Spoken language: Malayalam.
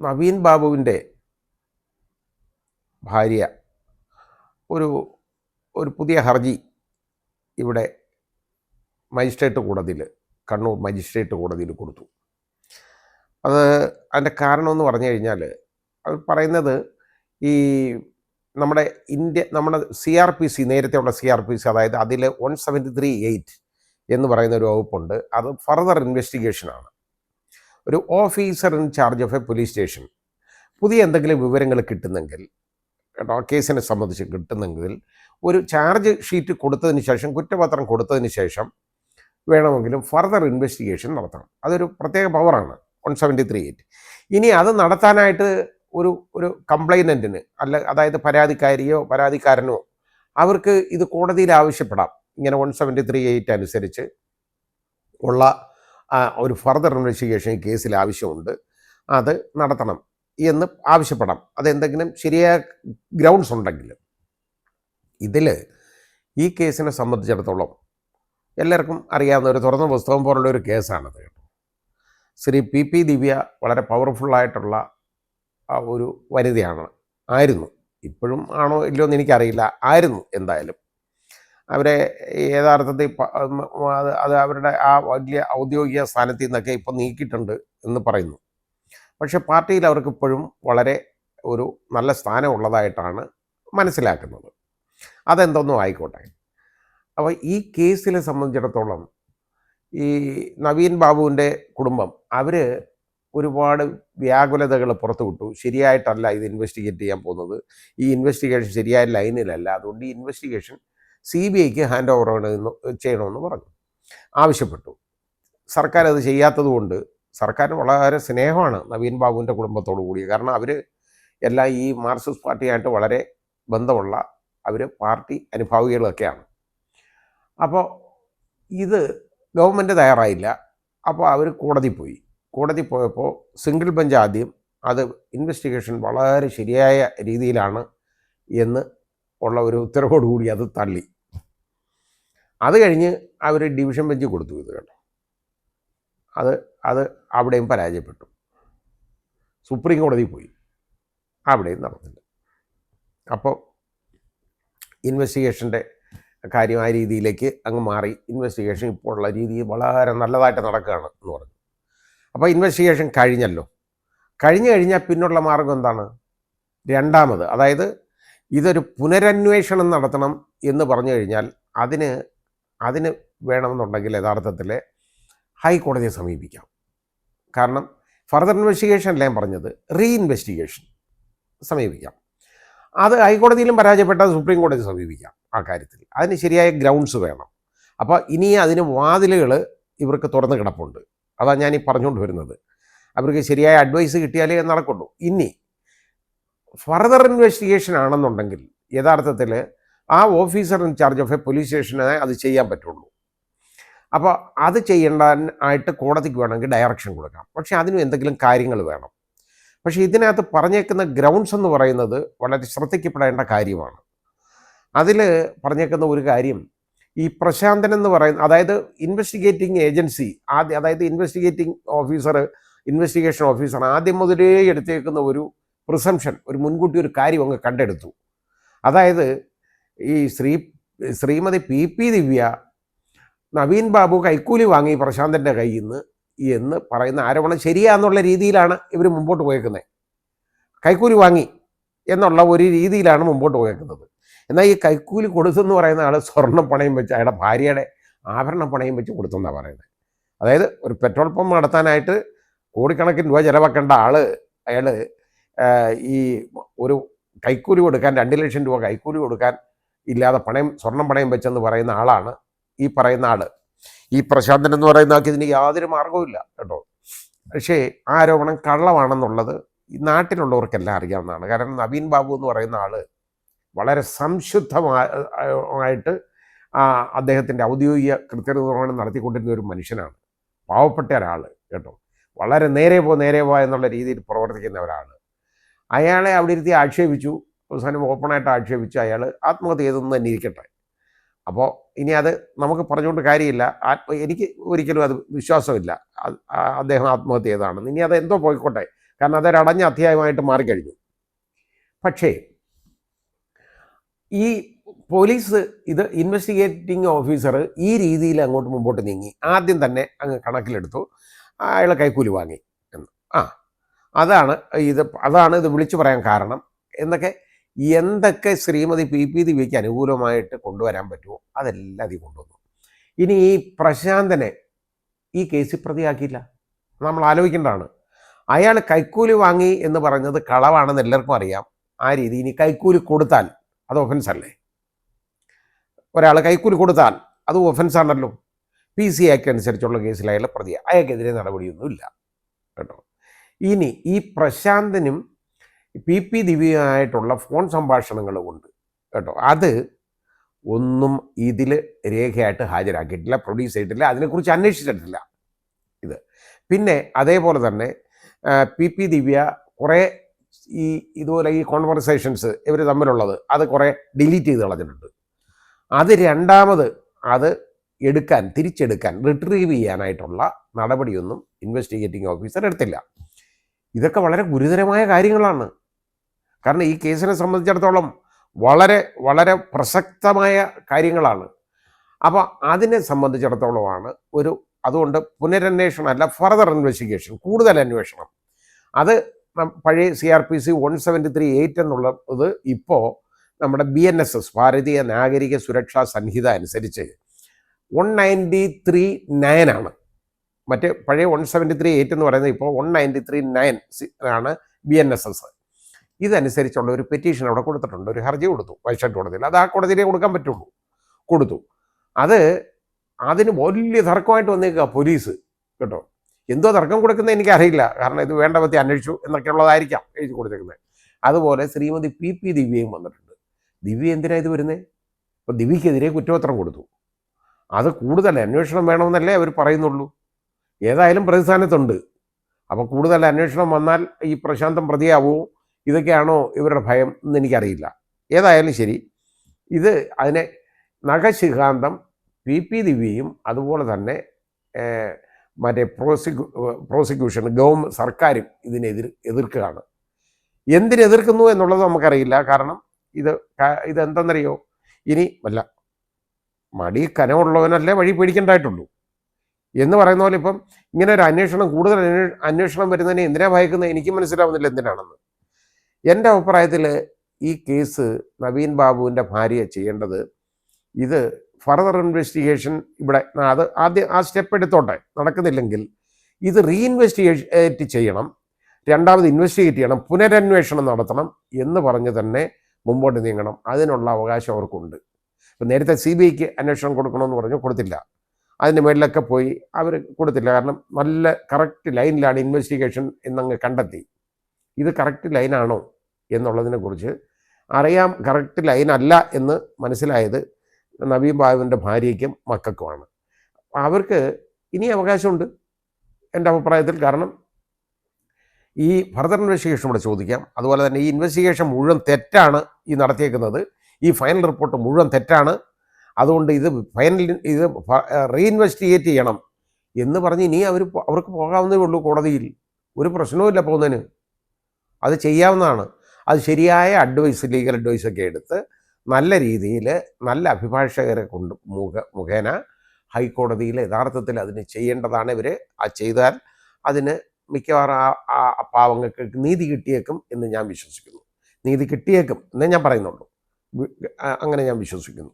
നവീൻ ബാബുവിൻ്റെ ഭാര്യ ഒരു ഒരു പുതിയ ഹർജി ഇവിടെ മജിസ്ട്രേറ്റ് കോടതിയിൽ, കണ്ണൂർ മജിസ്ട്രേറ്റ് കോടതിയിൽ കൊടുത്തു. അതിൻ്റെ കാരണമെന്ന് പറഞ്ഞു കഴിഞ്ഞാൽ, അവർ പറയുന്നത് ഈ നമ്മുടെ CRPC, നേരത്തെയുള്ള CRPC, അതായത് അതിൽ 173(8) എന്ന് പറയുന്ന ഒരു വകുപ്പുണ്ട്. അത് ഫർദർ ഇൻവെസ്റ്റിഗേഷനാണ്. ഒരു officer in charge of a police station പുതിയ എന്തെങ്കിലും വിവരങ്ങൾ കിട്ടുന്നെങ്കിൽ, കേസിനെ സംബന്ധിച്ച് കിട്ടുന്നെങ്കിൽ, ഒരു ചാർജ് ഷീറ്റ് കൊടുത്തതിന് ശേഷം, കുറ്റപത്രം കൊടുത്തതിന് ശേഷം വേണമെങ്കിലും ഫർദർ ഇൻവെസ്റ്റിഗേഷൻ നടത്തണം. അതൊരു പ്രത്യേക പവറാണ് 173(8). ഇനി അത് നടത്താനായിട്ട് ഒരു കംപ്ലൈനൻറ്റിന്, അതായത് പരാതിക്കാരിയോ പരാതിക്കാരനോ, അവർക്ക് ഇത് കോടതിയിൽ ആവശ്യപ്പെടാം. ഇങ്ങനെ 173(8) അനുസരിച്ച് ഉള്ള ഒരു ഫർദർ ഇൻവെസ്റ്റിഗേഷൻ ഈ കേസിൽ ആവശ്യമുണ്ട്, അത് നടത്തണം എന്ന് ആവശ്യപ്പെടാം. അതെന്തെങ്കിലും ശരിയായ ഗ്രൗണ്ട്സ് ഉണ്ടെങ്കിൽ. ഇതിൽ ഈ കേസിനെ സംബന്ധിച്ചിടത്തോളം എല്ലാവർക്കും അറിയാവുന്ന ഒരു തുറന്ന പുസ്തകം പോലുള്ള ഒരു കേസാണത്. ശ്രീ PP ദിവ്യ വളരെ പവർഫുള്ളായിട്ടുള്ള ഒരു ആയിരുന്നു. ഇപ്പോഴും ആണോ ഇല്ലയോ എന്ന് എനിക്കറിയില്ല. ആയിരുന്നു എന്തായാലും. അവരെ യഥാർത്ഥത്തിൽ അത് അവരുടെ ആ വലിയ ഔദ്യോഗിക സ്ഥാനത്തിൽ നിന്നൊക്കെ ഇപ്പോൾ നീക്കിയിട്ടുണ്ട് എന്ന് പറയുന്നു. പക്ഷെ പാർട്ടിയിൽ അവർക്കിപ്പോഴും വളരെ ഒരു നല്ല സ്ഥാനമുള്ളതായിട്ടാണ് മനസ്സിലാക്കുന്നത്. അതെന്തൊന്നും ആയിക്കോട്ടെ. അപ്പോൾ ഈ കേസിനെ സംബന്ധിച്ചിടത്തോളം ഈ നവീൻ ബാബുവിൻ്റെ കുടുംബം അവർ ഒരുപാട് വ്യാകുലതകൾ പുറത്തു വിട്ടു. ശരിയായിട്ടല്ല ഇത് ഇൻവെസ്റ്റിഗേറ്റ് ചെയ്യാൻ പോകുന്നത്, ഈ ഇൻവെസ്റ്റിഗേഷൻ ശരിയായ ലൈനിലല്ല, അതുകൊണ്ട് ഈ ഇൻവെസ്റ്റിഗേഷൻ CBIക്ക് ഹാൻഡ് ഓവർ ചെയ്യണമെന്ന് പറഞ്ഞു, ആവശ്യപ്പെട്ടു. സർക്കാർ അത് ചെയ്യാത്തതുകൊണ്ട്, സർക്കാരിന് വളരെ സ്നേഹമാണ് നവീൻ ബാബുവിൻ്റെ കുടുംബത്തോടു കൂടി. കാരണം അവർ എല്ലാം ഈ മാർക്സിസ്റ്റ് പാർട്ടിയായിട്ട് വളരെ ബന്ധമുള്ള അവർ പാർട്ടി അനുഭാവികളൊക്കെയാണ്. അപ്പോൾ ഇത് ഗവൺമെൻറ് തയ്യാറായില്ല. അപ്പോൾ അവർ കോടതി പോയപ്പോൾ സിംഗിൾ ബെഞ്ച് ആദ്യം അത് ഇൻവെസ്റ്റിഗേഷൻ വളരെ ശരിയായ രീതിയിലാണ് എന്ന് ഉള്ള ഒരു ഉത്തരവോടുകൂടി അത് തള്ളി. അത് കഴിഞ്ഞ് അവർ ഡിവിഷൻ ബെഞ്ച് കൊടുത്തു. ഇത് കേട്ടോ, അത് അവിടെയും പരാജയപ്പെട്ടു. സുപ്രീം കോടതി പോയി, അവിടെയും നടന്നില്ല. അപ്പോൾ ഇൻവെസ്റ്റിഗേഷൻ്റെ കാര്യം ആ രീതിയിലേക്ക് അങ്ങ് മാറി. ഇൻവെസ്റ്റിഗേഷൻ ഇപ്പോൾ ഉള്ള രീതിയിൽ വളരെ നല്ലതായിട്ട് നടക്കുകയാണ് എന്ന് പറഞ്ഞു. അപ്പോൾ ഇൻവെസ്റ്റിഗേഷൻ കഴിഞ്ഞാൽ പിന്നുള്ള മാർഗം എന്താണ്? രണ്ടാമത്, അതായത് ഇതൊരു പുനരന്വേഷണം നടത്തണം എന്ന് പറഞ്ഞു കഴിഞ്ഞാൽ അതിന് വേണമെന്നുണ്ടെങ്കിൽ യഥാർത്ഥത്തിൽ ഹൈക്കോടതിയെ സമീപിക്കാം. കാരണം ഫർദർ ഇൻവെസ്റ്റിഗേഷൻ അല്ല ഞാൻ പറഞ്ഞത്, ഇൻവെസ്റ്റിഗേഷൻ സമീപിക്കാം. അത് ഹൈക്കോടതിയിലും പരാജയപ്പെട്ടാൽ സുപ്രീം കോടതി സമീപിക്കാം. ആ കാര്യത്തിൽ അതിന് ശരിയായ ഗ്രൗണ്ട്സ് വേണം. അപ്പോൾ ഇനി അതിന് വാതിലുകൾ ഇവർക്ക് തുറന്ന് കിടപ്പുണ്ട്. അതാണ് ഞാൻ ഈ പറഞ്ഞുകൊണ്ട് വരുന്നത്. അവർക്ക് ശരിയായ അഡ്വൈസ് കിട്ടിയാലേ നടക്കുള്ളൂ. ഇനി ഫർദർ ഇൻവെസ്റ്റിഗേഷൻ ആണെന്നുണ്ടെങ്കിൽ യഥാർത്ഥത്തിൽ ആ officer in charge of a police സ്റ്റേഷനെ അത് ചെയ്യാൻ പറ്റുള്ളൂ. അപ്പോൾ അത് ചെയ്യേണ്ടതായിട്ട് കോടതിക്ക് വേണമെങ്കിൽ ഡയറക്ഷൻ കൊടുക്കാം. പക്ഷേ അതിനും എന്തെങ്കിലും കാര്യങ്ങൾ വേണം. പക്ഷേ ഇതിനകത്ത് പറഞ്ഞേക്കുന്ന ഗ്രൗണ്ട്സ് എന്ന് പറയുന്നത് വളരെ ശ്രദ്ധിക്കപ്പെടേണ്ട കാര്യമാണ്. അതിൽ പറഞ്ഞേക്കുന്ന ഒരു കാര്യം, ഈ പ്രശാന്തൻ എന്ന് പറയുന്ന, അതായത് ഇൻവെസ്റ്റിഗേറ്റിംഗ് ഏജൻസി അതായത് ഇൻവെസ്റ്റിഗേഷൻ ഓഫീസർ ആദ്യം മുതലേ എടുത്തേക്കുന്ന ഒരു പ്രിസംഷൻ, ഒരു മുൻകൂട്ടി ഒരു കാര്യം അങ്ങ് കണ്ടെടുത്തു. അതായത് ഈ ശ്രീമതി PP ദിവ്യ നവീൻ ബാബു കൈക്കൂലി വാങ്ങി പ്രശാന്തൻ്റെ കയ്യിൽ നിന്ന് എന്ന് പറയുന്ന ആരോപണം ശരിയാന്നുള്ള രീതിയിലാണ് ഇവർ മുമ്പോട്ട് പോയേക്കുന്നത്. കൈക്കൂലി വാങ്ങി എന്നുള്ള ഒരു രീതിയിലാണ് മുമ്പോട്ട് പോയേക്കുന്നത്. എന്നാൽ ഈ കൈക്കൂലി കൊടുത്തെന്ന് പറയുന്ന ആൾ സ്വർണ്ണം പണയം വെച്ച്, അയാളുടെ ഭാര്യയുടെ ആഭരണം പണയം വെച്ച് കൊടുത്തെന്നാണ് പറയുന്നത്. അതായത് ഒരു പെട്രോൾ പമ്പ് നടത്താനായിട്ട് കോടിക്കണക്കിന് രൂപ ചിലവാക്കേണ്ട അയാൾ ഈ ഒരു കൈക്കൂലി കൊടുക്കാൻ 2 ലക്ഷം രൂപ കൈക്കൂലി കൊടുക്കാൻ ഇല്ലാതെ സ്വർണം പണയം വെച്ചെന്ന് പറയുന്ന ആളാണ് ഈ പറയുന്ന ആൾ. ഈ പ്രശാന്തൻ എന്ന് പറയുന്ന ആൾക്ക് ഇതിന് യാതൊരു മാർഗവുമില്ല കേട്ടോ. പക്ഷേ ആ ആരോപണം കള്ളമാണെന്നുള്ളത് ഈ നാട്ടിലുള്ളവർക്കെല്ലാം അറിയാവുന്നതാണ്. കാരണം നവീൻ ബാബു എന്ന് പറയുന്ന ആൾ വളരെ സംശുദ്ധമായിട്ട് അദ്ദേഹത്തിൻ്റെ ഔദ്യോഗിക കൃത്യനിർവഹണം നടത്തിക്കൊണ്ടിരുന്ന ഒരു മനുഷ്യനാണ്. പാവപ്പെട്ട ഒരാൾ കേട്ടോ. വളരെ നേരെ പോ എന്നുള്ള രീതിയിൽ പ്രവർത്തിക്കുന്ന ഒരാൾ. അയാളെ അവിടെ ഇരുത്തി ആക്ഷേപിച്ചു. അവസാനം ഓപ്പണായിട്ട് ആക്ഷേപിച്ചു. അയാൾ ആത്മഹത്യ ചെയ്തെന്ന് തന്നെ ഇരിക്കട്ടെ. അപ്പോൾ ഇനി അത് നമുക്ക് പറഞ്ഞുകൊണ്ട് കാര്യമില്ല. എനിക്ക് ഒരിക്കലും അത് വിശ്വാസമില്ല അദ്ദേഹം ആത്മഹത്യ ചെയ്തതാണെന്ന്. ഇനി അത് എന്തോ പോയിക്കോട്ടെ, കാരണം അതൊരു അടഞ്ഞ അധ്യായമായിട്ട് മാറിക്കഴിഞ്ഞു. പക്ഷേ ഈ പോലീസ് ഇത് ഇൻവെസ്റ്റിഗേറ്റിംഗ് ഓഫീസർ ഈ രീതിയിൽ അങ്ങോട്ട് മുമ്പോട്ട് നീങ്ങി. ആദ്യം തന്നെ അങ്ങ് കണക്കിലെടുത്തു അയാൾ കൈക്കൂലി വാങ്ങി എന്ന്. അതാണ് ഇത് വിളിച്ചു പറയാൻ കാരണം എന്നൊക്കെ. എന്തൊക്കെ ശ്രീമതി PP ദിവ്യയ്ക്ക് അനുകൂലമായിട്ട് കൊണ്ടുവരാൻ പറ്റുമോ അതെല്ലാം അതിൽ കൊണ്ടുവന്നു. ഇനി ഈ പ്രശാന്തനെ ഈ കേസിൽ പ്രതിയാക്കിയില്ല. നമ്മൾ ആലോചിക്കേണ്ടതാണ്. അയാൾ കൈക്കൂലി വാങ്ങി എന്ന് പറഞ്ഞത് കളവാണെന്ന് എല്ലാവർക്കും അറിയാം. ആ രീതി ഇനി കൈക്കൂലി കൊടുത്താൽ അത് ഒഫൻസ് അല്ലേ? ഒരാൾ കൈക്കൂലി കൊടുത്താൽ അത് ഒഫൻസ് ആണല്ലോ. PC ആക്ട് അനുസരിച്ചുള്ള കേസിൽ അയാൾ പ്രതിയാണ്. അയാൾക്കെതിരെ നടപടിയൊന്നുമില്ല കേട്ടോ. ഇനി ഈ പ്രശാന്തനും PP ദിവ്യയുമായിട്ടുള്ള ഫോൺ സംഭാഷണങ്ങൾ കൊണ്ട് കേട്ടോ, അത് ഒന്നും ഇതിൽ രേഖയായിട്ട് ഹാജരാക്കിയിട്ടില്ല, പ്രൊഡ്യൂസ് ചെയ്തിട്ടില്ല, അതിനെക്കുറിച്ച് അന്വേഷിച്ചിട്ടില്ല ഇത്. പിന്നെ അതേപോലെ തന്നെ PP ദിവ്യ കുറേ ഇതുപോലെ ഈ കോൺവെർസേഷൻസ് ഇവർ തമ്മിലുള്ളത് അത് കുറേ ഡിലീറ്റ് ചെയ്ത് കളഞ്ഞിട്ടുണ്ട്. അത് രണ്ടാമത് അത് തിരിച്ചെടുക്കാൻ റിട്രീവ് ചെയ്യാനായിട്ടുള്ള നടപടിയൊന്നും ഇൻവെസ്റ്റിഗേറ്റിംഗ് ഓഫീസർ എടുത്തില്ല. ഇതൊക്കെ വളരെ ഗുരുതരമായ കാര്യങ്ങളാണ്. കാരണം ഈ കേസിനെ സംബന്ധിച്ചിടത്തോളം വളരെ വളരെ പ്രസക്തമായ കാര്യങ്ങളാണ്. അപ്പോൾ അതിനെ സംബന്ധിച്ചിടത്തോളമാണ് അതുകൊണ്ട് പുനരന്വേഷണം അല്ല, ഫർദർ ഇൻവെസ്റ്റിഗേഷൻ, കൂടുതൽ അന്വേഷണം. അത് പഴയ CRPC 173(8) എന്നുള്ളത് ഇപ്പോൾ നമ്മുടെ BNSS ഭാരതീയ നാഗരിക സുരക്ഷാ സംഹിത അനുസരിച്ച് 193(9) ആണ്. മറ്റേ പഴയ 173(8) എന്ന് പറയുന്നത് ഇപ്പോൾ 193(9) ആണ് BNSS. ഇതനുസരിച്ചുള്ള ഒരു പെറ്റീഷൻ അവിടെ കൊടുത്തിട്ടുണ്ട്, ഒരു ഹർജി കൊടുത്തു വൈശാഖ് കോടതിയിൽ. അത് ആ കോടതിയിലേ കൊടുക്കാൻ പറ്റുള്ളൂ, കൊടുത്തു. അതിന് വലിയ തർക്കമായിട്ട് വന്നേക്കുക പോലീസ് കേട്ടോ. എന്തോ തർക്കം കൊടുക്കുന്നത് എനിക്കറിയില്ല, കാരണം ഇത് വേണ്ട പറ്റി അന്വേഷിച്ചു എന്നൊക്കെയുള്ളതായിരിക്കാം എഴുതി കൊടുത്തേക്കുന്നത്. അതുപോലെ ശ്രീമതി PP ദിവ്യയും വന്നിട്ടുണ്ട്. ദിവ്യ എന്തിനാണ് ഇത് വരുന്നത്? അപ്പോൾ ദിവ്യക്കെതിരെ കുറ്റപത്രം കൊടുത്തു. അത് കൂടുതൽ അന്വേഷണം വേണമെന്നല്ലേ അവർ പറയുന്നുള്ളൂ. ഏതായാലും പ്രതിസ്ഥാനത്തുണ്ട്. അപ്പോൾ കൂടുതൽ അന്വേഷണം വന്നാൽ ഈ പ്രശാന്തം പ്രതിയാവുമോ, ഇതൊക്കെയാണോ ഇവരുടെ ഭയം എന്ന് എനിക്കറിയില്ല. ഏതായാലും ശരി, അതിനെ നഖശിഖാന്തം PP ദിവ്യയും അതുപോലെ തന്നെ മറ്റേ പ്രോസിക്യൂഷൻ സർക്കാരും എതിർക്കുകയാണ്. എന്തിനെതിർക്കുന്നു എന്നുള്ളത് നമുക്കറിയില്ല. കാരണം ഇതെന്തെന്നറിയോ, ഇനി വല്ല മടി കനമുള്ളവനല്ലേ വഴി പേടിക്കേണ്ടതായിട്ടുള്ളൂ എന്ന് പറയുന്ന പോലെ ഇപ്പം ഇങ്ങനെ ഒരു കൂടുതൽ അന്വേഷണം വരുന്നതിനെ എന്തിനാ ഭയക്കുന്നത് എനിക്ക് മനസ്സിലാവുന്നില്ല എന്തിനാണെന്ന്. എൻ്റെ അഭിപ്രായത്തിൽ ഈ കേസ് നവീൻ ബാബുവിൻ്റെ ഭാര്യ ചെയ്യേണ്ടത്, ഇത് ഫർദർ ഇൻവെസ്റ്റിഗേഷൻ ഇവിടെ ആദ്യം ആ സ്റ്റെപ്പ് എടുത്തോട്ടെ, നടക്കുന്നില്ലെങ്കിൽ ഇത് റീഇൻവെസ്റ്റിഗേറ്റ് ചെയ്യണം, രണ്ടാമത് ഇൻവെസ്റ്റിഗേറ്റ് ചെയ്യണം, പുനരന്വേഷണം നടത്തണം എന്ന് പറഞ്ഞ് തന്നെ മുമ്പോട്ട് നീങ്ങണം. അതിനുള്ള അവകാശം അവർക്കുണ്ട്. ഇപ്പം നേരത്തെ CBIക്ക് അന്വേഷണം കൊടുക്കണമെന്ന് പറഞ്ഞു, കൊടുത്തില്ല. അതിന് മേളിലൊക്കെ പോയി അവർ കൊടുത്തില്ല. കാരണം നല്ല കറക്റ്റ് ലൈനിലാണ് ഇൻവെസ്റ്റിഗേഷൻ എന്നങ്ങ് കണ്ടെത്തി. ഇത് കറക്റ്റ് ലൈനാണോ എന്നുള്ളതിനെക്കുറിച്ച് അറിയാം. കറക്റ്റ് ലൈനല്ല എന്ന് മനസ്സിലായത് നവീൻ ബാബുവിൻ്റെ ഭാര്യയ്ക്കും മക്കൾക്കുമാണ്. അവർക്ക് ഇനി അവകാശമുണ്ട് എൻ്റെ അഭിപ്രായത്തിൽ. കാരണം ഈ ഫർദർ ഇൻവെസ്റ്റിഗേഷൻ കൂടെ ചോദിക്കാം. അതുപോലെ തന്നെ ഈ ഇൻവെസ്റ്റിഗേഷൻ മുഴുവൻ തെറ്റാണ് ഈ നടത്തിയേക്കുന്നത്, ഈ ഫൈനൽ റിപ്പോർട്ട് മുഴുവൻ തെറ്റാണ്, അതുകൊണ്ട് ഇത് റീഇൻവെസ്റ്റിഗേറ്റ് ചെയ്യണം എന്ന് പറഞ്ഞ് ഇനി അവർക്ക് പോകാവുന്നതേ ഉള്ളൂ കോടതിയിൽ. ഒരു പ്രശ്നവുമില്ല പോകുന്നതിന്, അത് ചെയ്യാവുന്നതാണ്. അത് ശരിയായ ലീഗൽ അഡ്വൈസൊക്കെ എടുത്ത് നല്ല രീതിയിൽ നല്ല അഭിഭാഷകരെ മുഖേന ഹൈക്കോടതിയിൽ യഥാർത്ഥത്തിൽ അതിന് ചെയ്യേണ്ടതാണ് ഇവർ. ചെയ്താൽ അതിന് മിക്കവാറും ആ പാവങ്ങൾക്ക് നീതി കിട്ടിയേക്കും എന്ന് ഞാൻ വിശ്വസിക്കുന്നു. നീതി കിട്ടിയേക്കും എന്നേ ഞാൻ പറയുന്നുള്ളൂ. അങ്ങനെ ഞാൻ വിശ്വസിക്കുന്നു.